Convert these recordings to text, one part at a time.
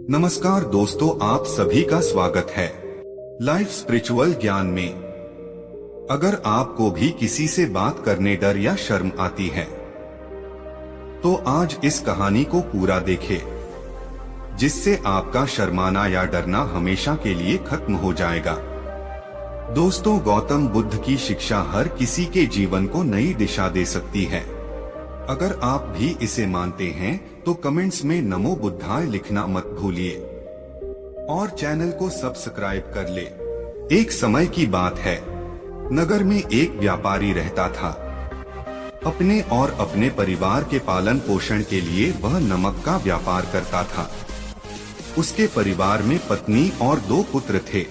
नमस्कार दोस्तों, आप सभी का स्वागत है लाइफ स्पिरिचुअल ज्ञान में। अगर आपको भी किसी से बात करने डर या शर्म आती है तो आज इस कहानी को पूरा देखें, जिससे आपका शर्माना या डरना हमेशा के लिए खत्म हो जाएगा। दोस्तों, गौतम बुद्ध की शिक्षा हर किसी के जीवन को नई दिशा दे सकती है। अगर आप भी इसे मानते हैं तो कमेंट्स में नमो बुद्धाय लिखना मत भूलिए और चैनल को सब्सक्राइब कर ले। एक समय की बात है, नगर में एक व्यापारी रहता था। अपने और अपने परिवार के पालन पोषण के लिए वह नमक का व्यापार करता था। उसके परिवार में पत्नी और 2 पुत्र थे।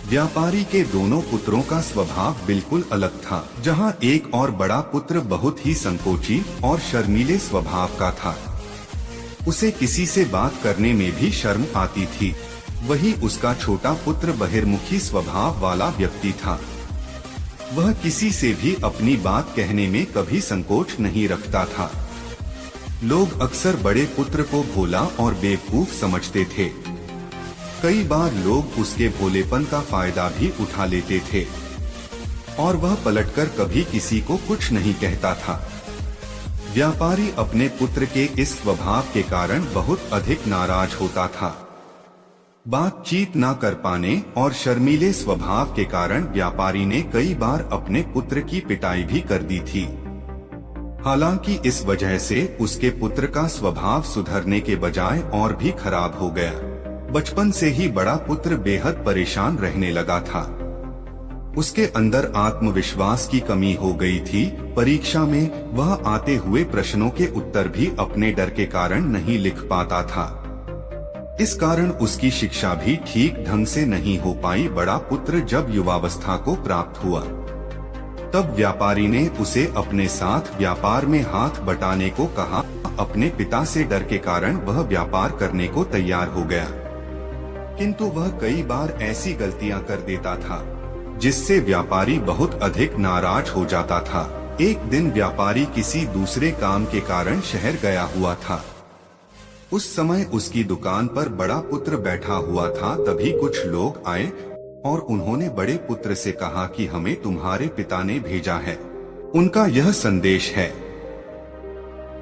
व्यापारी के दोनों पुत्रों का स्वभाव बिल्कुल अलग था। जहां एक और बड़ा पुत्र बहुत ही संकोची और शर्मीले स्वभाव का था। उसे किसी से बात करने में भी शर्म आती थी। वहीं उसका छोटा पुत्र बहिर्मुखी स्वभाव वाला व्यक्ति था। वह किसी से भी अपनी बात कहने में कभी संकोच नहीं रखता था। लोग अक्सर बड़े पुत्र को भोला और बेवकूफ समझते थे। कई बार लोग उसके भोलेपन का फायदा भी उठा लेते थे और वह पलटकर कभी किसी को कुछ नहीं कहता था। व्यापारी अपने पुत्र के इस स्वभाव के कारण बहुत अधिक नाराज होता था। बातचीत न कर पाने और शर्मीले स्वभाव के कारण व्यापारी ने कई बार अपने पुत्र की पिटाई भी कर दी थी। हालांकि इस वजह से उसके पुत्र का स्वभाव सुधरने के बजाय और भी खराब हो गया। बचपन से ही बड़ा पुत्र बेहद परेशान रहने लगा था। उसके अंदर आत्मविश्वास की कमी हो गई थी। परीक्षा में वह आते हुए प्रश्नों के उत्तर भी अपने डर के कारण नहीं लिख पाता था। इस कारण उसकी शिक्षा भी ठीक ढंग से नहीं हो पाई। बड़ा पुत्र जब युवावस्था को प्राप्त हुआ तब व्यापारी ने उसे अपने साथ व्यापार में हाथ बटाने को कहा। अपने पिता से डर के कारण वह व्यापार करने को तैयार हो गया, किंतु वह कई बार ऐसी गलतियां कर देता था जिससे व्यापारी बहुत अधिक नाराज हो जाता था। एक दिन व्यापारी किसी दूसरे काम के कारण शहर गया हुआ था। उस समय उसकी दुकान पर बड़ा पुत्र बैठा हुआ था। तभी कुछ लोग आए और उन्होंने बड़े पुत्र से कहा कि हमें तुम्हारे पिता ने भेजा है। उनका यह संदेश है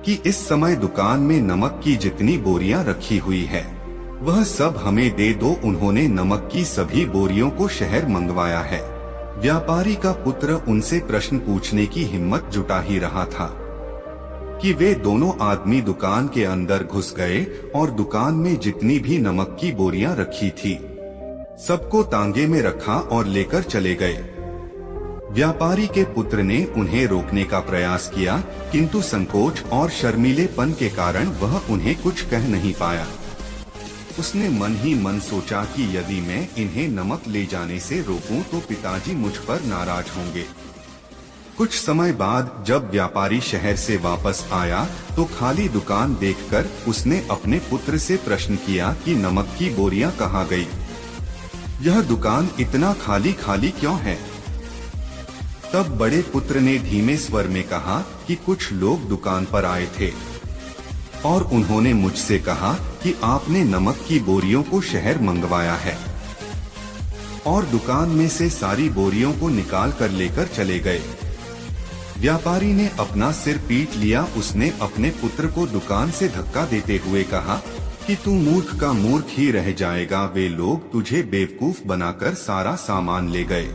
कि इस समय दुकान में नमक की जितनी बोरियां रखी हुई है वह सब हमें दे दो। उन्होंने नमक की सभी बोरियों को शहर मंगवाया है। व्यापारी का पुत्र उनसे प्रश्न पूछने की हिम्मत जुटा ही रहा था कि वे दोनों आदमी दुकान के अंदर घुस गए और दुकान में जितनी भी नमक की बोरियां रखी थी सबको तांगे में रखा और लेकर चले गए। व्यापारी के पुत्र ने उन्हें रोकने का प्रयास किया, किंतु संकोच और शर्मीलेपन के कारण वह उन्हें कुछ कह नहीं पाया। उसने मन ही मन सोचा कि यदि मैं इन्हें नमक ले जाने से रोकूं तो पिताजी मुझ पर नाराज होंगे। कुछ समय बाद जब व्यापारी शहर से वापस आया तो खाली दुकान देखकर उसने अपने पुत्र से प्रश्न किया कि नमक की बोरियां कहाँ गई? यह दुकान इतना खाली खाली क्यों है? तब बड़े पुत्र ने धीमे स्वर में कहा कि कुछ लोग दुकान पर आए थे और उन्होंने मुझसे कहा कि आपने नमक की बोरियों को शहर मंगवाया है, और दुकान में से सारी बोरियों को निकाल कर लेकर चले गए। व्यापारी ने अपना सिर पीट लिया। उसने अपने पुत्र को दुकान से धक्का देते हुए कहा कि तू मूर्ख का मूर्ख ही रह जाएगा। वे लोग तुझे बेवकूफ बनाकर सारा सामान ले गए।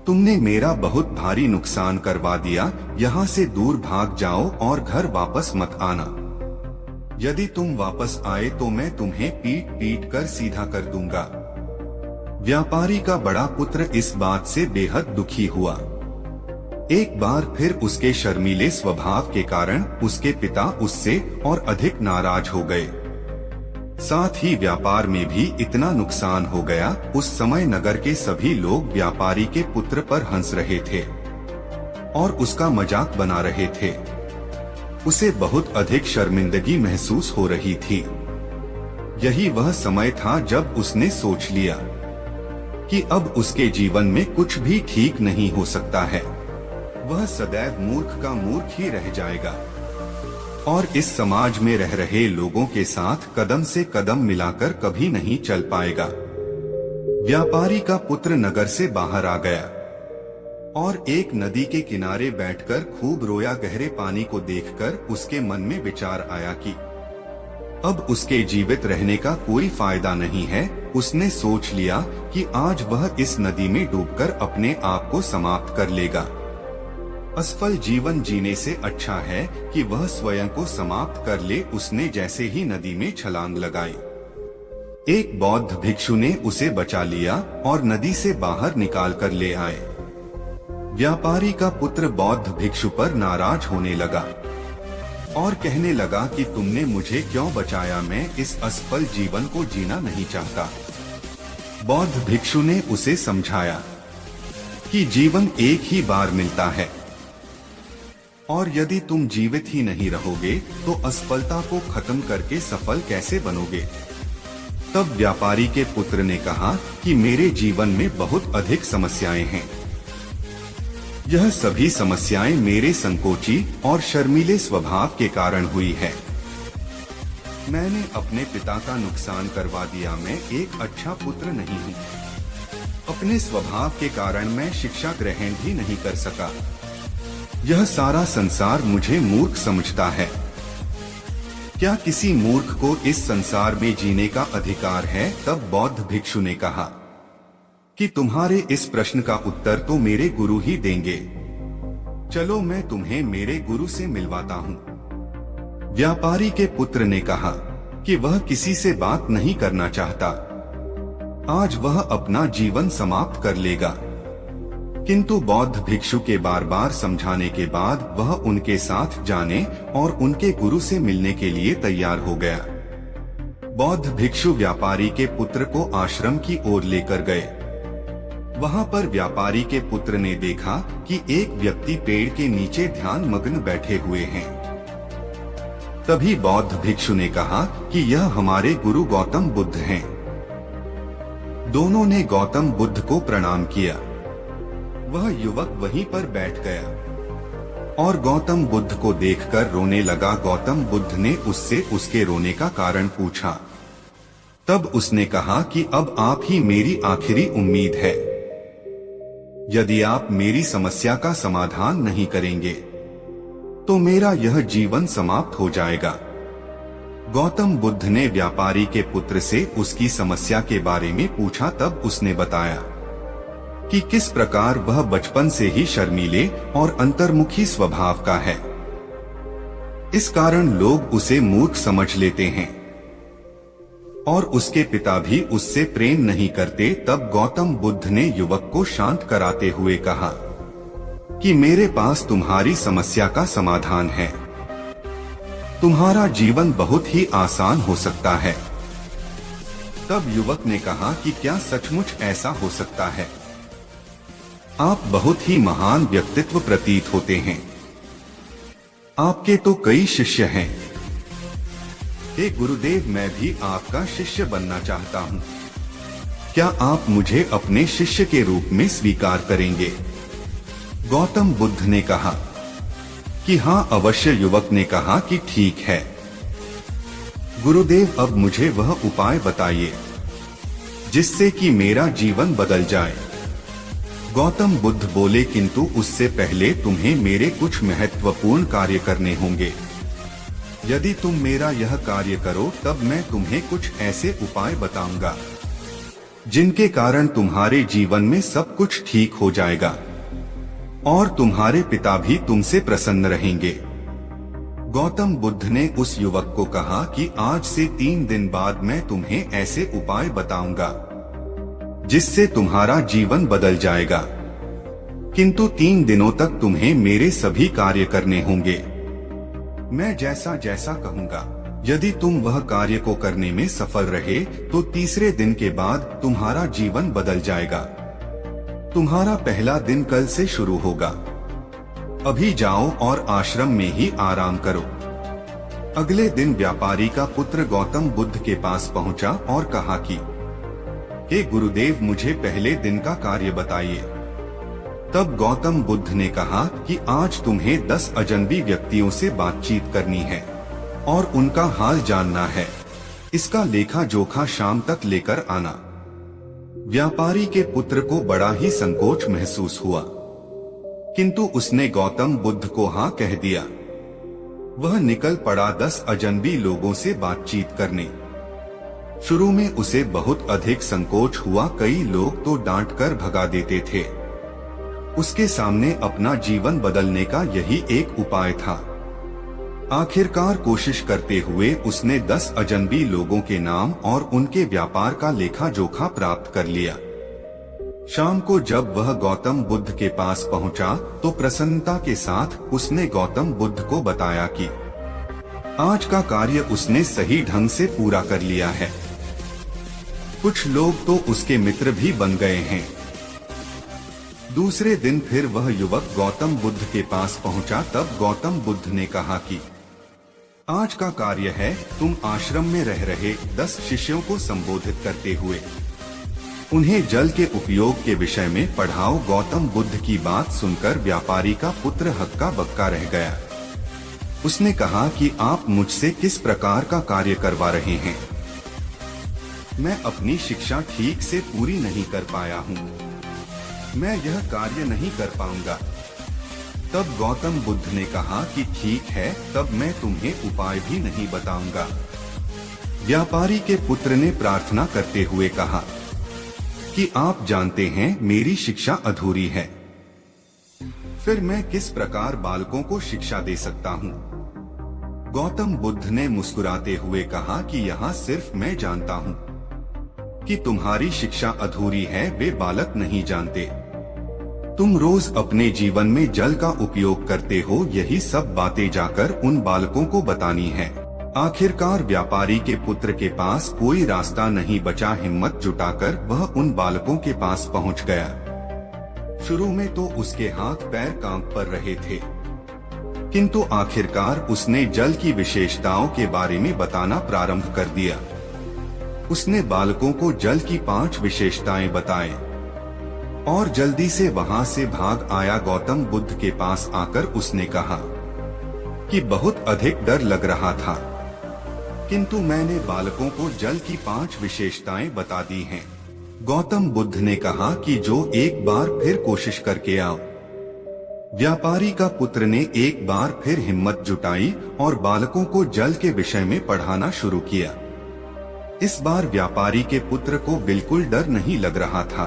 तुमने मेरा बहुत भारी नुकसान करवा दिया। यहाँ से दूर भाग जाओ और घर वापस मत आना। यदि तुम वापस आए तो मैं तुम्हें पीट पीट कर सीधा कर दूंगा। व्यापारी का बड़ा पुत्र इस बात से बेहद दुखी हुआ। एक बार फिर उसके शर्मीले स्वभाव के कारण उसके पिता उससे और अधिक नाराज हो गए। साथ ही व्यापार में भी इतना नुकसान हो गया। उस समय नगर के सभी लोग व्यापारी के पुत्र पर हंस रहे थे और उसका मजाक बना रहे थे। उसे बहुत अधिक शर्मिंदगी महसूस हो रही थी। यही वह समय था जब उसने सोच लिया कि अब उसके जीवन में कुछ भी ठीक नहीं हो सकता है। वह सदैव मूर्ख का मूर्ख ही रह जाएगा। और इस समाज में रह रहे लोगों के साथ कदम से कदम मिलाकर कभी नहीं चल पाएगा। व्यापारी का पुत्र नगर से बाहर आ गया और एक नदी के किनारे बैठकर खूब रोया। गहरे पानी को देखकर उसके मन में विचार आया कि अब उसके जीवित रहने का कोई फायदा नहीं है। उसने सोच लिया कि आज वह इस नदी में डूबकर अपने आप को समाप्त कर लेगा। असफल जीवन जीने से अच्छा है कि वह स्वयं को समाप्त कर ले। उसने जैसे ही नदी में छलांग लगाई, एक बौद्ध भिक्षु ने उसे बचा लिया और नदी से बाहर निकाल कर ले आए। व्यापारी का पुत्र बौद्ध भिक्षु पर नाराज होने लगा और कहने लगा कि तुमने मुझे क्यों बचाया, मैं इस असफल जीवन को जीना नहीं चाहता। बौद्ध भिक्षु ने उसे समझाया कि जीवन एक ही बार मिलता है और यदि तुम जीवित ही नहीं रहोगे तो असफलता को खत्म करके सफल कैसे बनोगे। तब व्यापारी के पुत्र ने कहा कि मेरे जीवन में बहुत अधिक समस्याएं हैं। यह सभी समस्याएं मेरे संकोची और शर्मीले स्वभाव के कारण हुई है। मैंने अपने पिता का नुकसान करवा दिया। मैं एक अच्छा पुत्र नहीं हूँ। अपने स्वभाव के कारण मैं शिक्षा ग्रहण भी नहीं कर सका। यह सारा संसार मुझे मूर्ख समझता है। क्या किसी मूर्ख को इस संसार में जीने का अधिकार है? तब बौद्ध भिक्षु ने कहा कि तुम्हारे इस प्रश्न का उत्तर तो मेरे गुरु ही देंगे। चलो मैं तुम्हें मेरे गुरु से मिलवाता हूँ। व्यापारी के पुत्र ने कहा कि वह किसी से बात नहीं करना चाहता। आज वह अपना जीवन समाप्त कर लेगा। किंतु बौद्ध भिक्षु के बार बार समझाने के बाद वह उनके साथ जाने और उनके गुरु से मिलने के लिए तैयार हो गया। बौद्ध भिक्षु व्यापारी के पुत्र को आश्रम की ओर लेकर गए। वहां पर व्यापारी के पुत्र ने देखा कि एक व्यक्ति पेड़ के नीचे ध्यान मग्न बैठे हुए हैं। तभी बौद्ध भिक्षु ने कहा कि यह हमारे गुरु गौतम बुद्ध हैं। दोनों ने गौतम बुद्ध को प्रणाम किया। वह युवक वहीं पर बैठ गया और गौतम बुद्ध को देखकर रोने लगा। गौतम बुद्ध ने उससे उसके रोने का कारण पूछा। तब उसने कहा कि अब आप ही मेरी आखिरी उम्मीद है। यदि आप मेरी समस्या का समाधान नहीं करेंगे तो मेरा यह जीवन समाप्त हो जाएगा। गौतम बुद्ध ने व्यापारी के पुत्र से उसकी समस्या के बारे में पूछा। तब उसने बताया कि किस प्रकार वह बचपन से ही शर्मीले और अंतर्मुखी स्वभाव का है। इस कारण लोग उसे मूर्ख समझ लेते हैं और उसके पिता भी उससे प्रेम नहीं करते। तब गौतम बुद्ध ने युवक को शांत कराते हुए कहा कि मेरे पास तुम्हारी समस्या का समाधान है। तुम्हारा जीवन बहुत ही आसान हो सकता है। तब युवक ने कहा कि क्या सचमुच ऐसा हो सकता है? आप बहुत ही महान व्यक्तित्व प्रतीत होते हैं। आपके तो कई शिष्य हैं। हे गुरुदेव, मैं भी आपका शिष्य बनना चाहता हूँ। क्या आप मुझे अपने शिष्य के रूप में स्वीकार करेंगे? गौतम बुद्ध ने कहा कि हाँ अवश्य। युवक ने कहा कि ठीक है गुरुदेव, अब मुझे वह उपाय बताइए जिससे कि मेरा जीवन बदल जाए। गौतम बुद्ध बोले, किंतु उससे पहले तुम्हें मेरे कुछ महत्वपूर्ण कार्य करने होंगे। यदि तुम मेरा यह कार्य करो तब मैं तुम्हें कुछ ऐसे उपाय बताऊंगा जिनके कारण तुम्हारे जीवन में सब कुछ ठीक हो जाएगा और तुम्हारे पिता भी तुमसे प्रसन्न रहेंगे। गौतम बुद्ध ने उस युवक को कहा कि आज से 3 दिन बाद मैं तुम्हें ऐसे उपाय बताऊंगा जिससे तुम्हारा जीवन बदल जाएगा, किंतु 3 दिनों तक तुम्हें मेरे सभी कार्य करने होंगे। मैं जैसा जैसा कहूंगा, यदि तुम वह कार्य को करने में सफल रहे तो तीसरे दिन के बाद तुम्हारा जीवन बदल जाएगा। तुम्हारा पहला दिन कल से शुरू होगा। अभी जाओ और आश्रम में ही आराम करो। अगले दिन व्यापारी का पुत्र गौतम बुद्ध के पास पहुंचा और कहा कि हे गुरुदेव, मुझे पहले दिन का कार्य बताइए। तब गौतम बुद्ध ने कहा कि आज तुम्हें 10 अजनबी व्यक्तियों से बातचीत करनी है। और उनका हाल जानना है। इसका लेखा जोखा शाम तक लेकर आना। व्यापारी के पुत्र को बड़ा ही संकोच महसूस हुआ, किंतु उसने गौतम बुद्ध को हाँ कह दिया। वह निकल पड़ा 10 अजनबी लोगों से बातचीत करने। शुरू में उसे बहुत अधिक संकोच हुआ, कई लोग तो डांट कर भगा देते थे। उसके सामने अपना जीवन बदलने का यही एक उपाय था। आखिरकार कोशिश करते हुए उसने 10 अजनबी लोगों के नाम और उनके व्यापार का लेखा जोखा प्राप्त कर लिया। शाम को जब वह गौतम बुद्ध के पास पहुंचा तो प्रसन्नता के साथ उसने गौतम बुद्ध को बताया कि आज का कार्य उसने सही ढंग से पूरा कर लिया है। कुछ लोग तो उसके मित्र भी बन गए हैं। दूसरे दिन फिर वह युवक गौतम बुद्ध के पास पहुंचा। तब गौतम बुद्ध ने कहा कि आज का कार्य है, तुम आश्रम में रह रहे 10 शिष्यों को संबोधित करते हुए उन्हें जल के उपयोग के विषय में पढ़ाओ। गौतम बुद्ध की बात सुनकर व्यापारी का पुत्र हक्का बक्का रह गया। उसने कहा कि आप मुझसे किस प्रकार का कार्य करवा रहे हैं? मैं अपनी शिक्षा ठीक से पूरी नहीं कर पाया हूँ, मैं यह कार्य नहीं कर पाऊंगा। तब गौतम बुद्ध ने कहा कि ठीक है, तब मैं तुम्हें उपाय भी नहीं बताऊंगा। व्यापारी के पुत्र ने प्रार्थना करते हुए कहा कि आप जानते हैं मेरी शिक्षा अधूरी है, फिर मैं किस प्रकार बालकों को शिक्षा दे सकता हूँ? गौतम बुद्ध ने मुस्कुराते हुए कहा कि यहाँ सिर्फ मैं जानता हूँ कि तुम्हारी शिक्षा अधूरी है, वे बालक नहीं जानते। तुम रोज अपने जीवन में जल का उपयोग करते हो, यही सब बातें जाकर उन बालकों को बतानी है। आखिरकार व्यापारी के पुत्र के पास कोई रास्ता नहीं बचा। हिम्मत जुटाकर वह उन बालकों के पास पहुंच गया। शुरू में तो उसके हाथ पैर कांप पर रहे थे, किंतु आखिरकार उसने जल की विशेषताओं के बारे में बताना प्रारंभ कर दिया। उसने बालकों को जल की 5 विशेषताएं बताएं और जल्दी से वहां से भाग आया। गौतम बुद्ध के पास आकर उसने कहा कि बहुत अधिक डर लग रहा था, किंतु मैंने बालकों को जल की 5 विशेषताएं बता दी हैं। गौतम बुद्ध ने कहा कि जो एक बार फिर कोशिश करके आओ। व्यापारी का पुत्र ने एक बार फिर हिम्मत जुटाई और बालकों को जल के विषय में पढ़ाना शुरू किया। इस बार व्यापारी के पुत्र को बिल्कुल डर नहीं लग रहा था।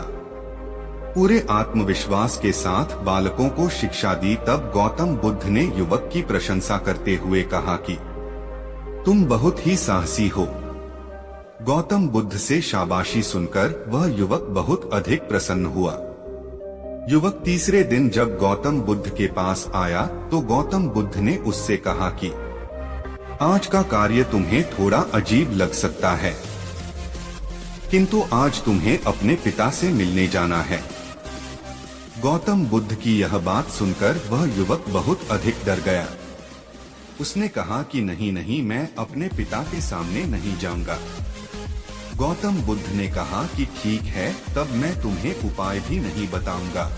पूरे आत्मविश्वास के साथ बालकों को शिक्षा दी। तब गौतम बुद्ध ने युवक की प्रशंसा करते हुए कहा कि तुम बहुत ही साहसी हो। गौतम बुद्ध से शाबाशी सुनकर वह युवक बहुत अधिक प्रसन्न हुआ। युवक तीसरे दिन जब गौतम बुद्ध के पास आया तो गौतम बुद्ध ने उससे कहा कि आज का कार्य तुम्हें थोड़ा अजीब लग सकता है, किंतु आज तुम्हें अपने पिता से मिलने जाना है। गौतम बुद्ध की यह बात सुनकर वह युवक बहुत अधिक डर गया। उसने कहा कि नहीं नहीं, मैं अपने पिता के सामने नहीं जाऊंगा। गौतम बुद्ध ने कहा कि ठीक है, तब मैं तुम्हें उपाय भी नहीं बताऊंगा।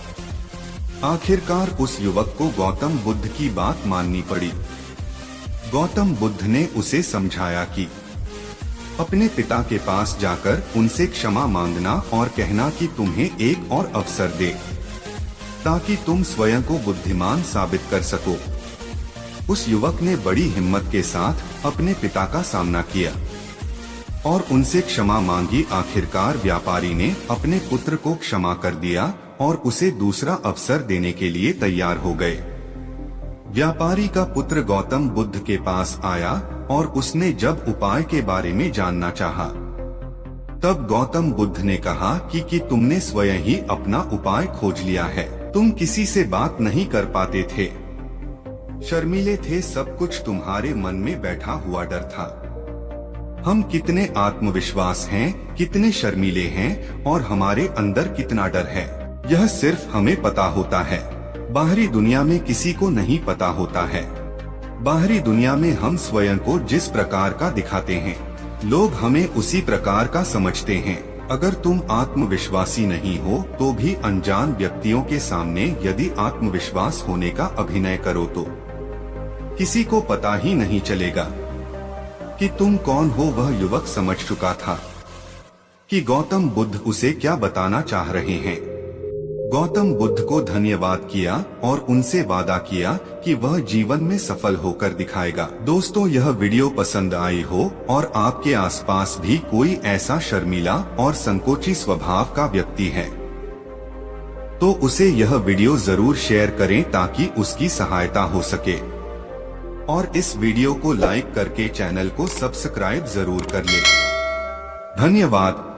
आखिरकार उस युवक को गौतम बुद्ध की बात माननी पड़ी। गौतम बुद्ध ने उसे समझाया कि अपने पिता के पास जाकर उनसे क्षमा मांगना और कहना कि तुम्हें एक और अवसर दे, ताकि तुम स्वयं को बुद्धिमान साबित कर सको। उस युवक ने बड़ी हिम्मत के साथ अपने पिता का सामना किया और उनसे क्षमा मांगी। आखिरकार व्यापारी ने अपने पुत्र को क्षमा कर दिया और उसे दूसरा अवसर देने के लिए तैयार हो गए। व्यापारी का पुत्र गौतम बुद्ध के पास आया और उसने जब उपाय के बारे में जानना चाहा, तब गौतम बुद्ध ने कहा कि तुमने स्वयं ही अपना उपाय खोज लिया है। तुम किसी से बात नहीं कर पाते थे, शर्मीले थे, सब कुछ तुम्हारे मन में बैठा हुआ डर था। हम कितने आत्मविश्वास हैं, कितने शर्मीले हैं और हमारे अंदर कितना डर है, यह सिर्फ हमें पता होता है। बाहरी दुनिया में किसी को नहीं पता होता है। बाहरी दुनिया में हम स्वयं को जिस प्रकार का दिखाते हैं, लोग हमें उसी प्रकार का समझते हैं। अगर तुम आत्मविश्वासी नहीं हो तो भी अनजान व्यक्तियों के सामने यदि आत्मविश्वास होने का अभिनय करो तो किसी को पता ही नहीं चलेगा। कि तुम कौन हो वह युवक समझ चुका था कि गौतम बुद्ध उसे क्या बताना चाह रहे हैं। गौतम बुद्ध को धन्यवाद किया और उनसे वादा किया कि वह जीवन में सफल होकर दिखाएगा। दोस्तों, यह वीडियो पसंद आई हो और आपके आसपास भी कोई ऐसा शर्मीला और संकोची स्वभाव का व्यक्ति है तो उसे यह वीडियो जरूर शेयर करें ताकि उसकी सहायता हो सके। और इस वीडियो को लाइक करके चैनल को सब्सक्राइब जरूर कर ले। धन्यवाद।